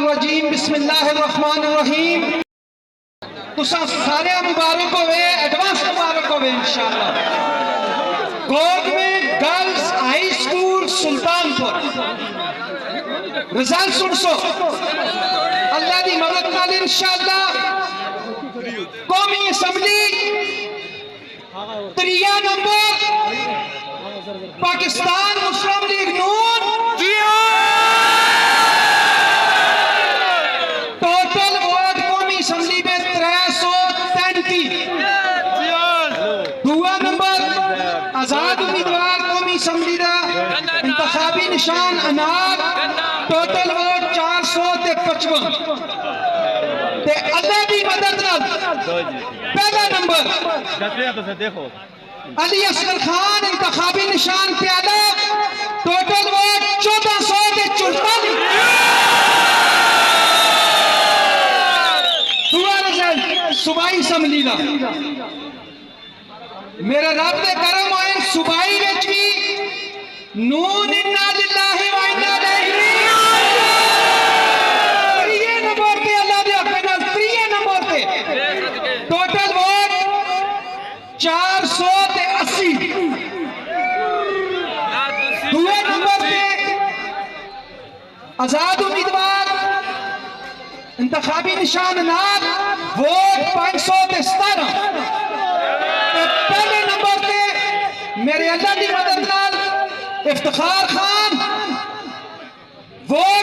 बिस्मिल्लाहिर्रहमानिर्रहीम। तुसा सारे मुबारक होवे, एडवांस मुबारक होवे इंशाअल्लाह। Government girls high school Sultanpur result सुन सो अल्लाह दी मदद नाल इंशाअल्लाह कौमी assembly 3 number Pakistan Muslim League Noon total vote कौमी असम्बली में 333। 2 नंबर आजाद उम्मीदवार कौमी असम्बली का इंतखाबी निशान अनार टोटल वोट 455। अल्लाह की मदद नाल पहला नंबर देखो अली असगर खान इंतखाबी निशान प्यादा टोटल वोट 1444। दूसरा रिजल्ट सूबाई असम्बली का मेरा रब दे करम आए सूबाई विच भी नून इन्ना लिल्लाहि व इन्ना इलैहि राजिऊन नंबर पे अल्लाह दे हक नाल 3 नंबर पे टोटल वोट 480। दूसरे नंबर पे आजाद उम्मीदवार इंतखाबी निशान नाग वोट 517। पहले नंबर पे मेरे अल्लाह की मदद नाल इफ्तिखार खान वोट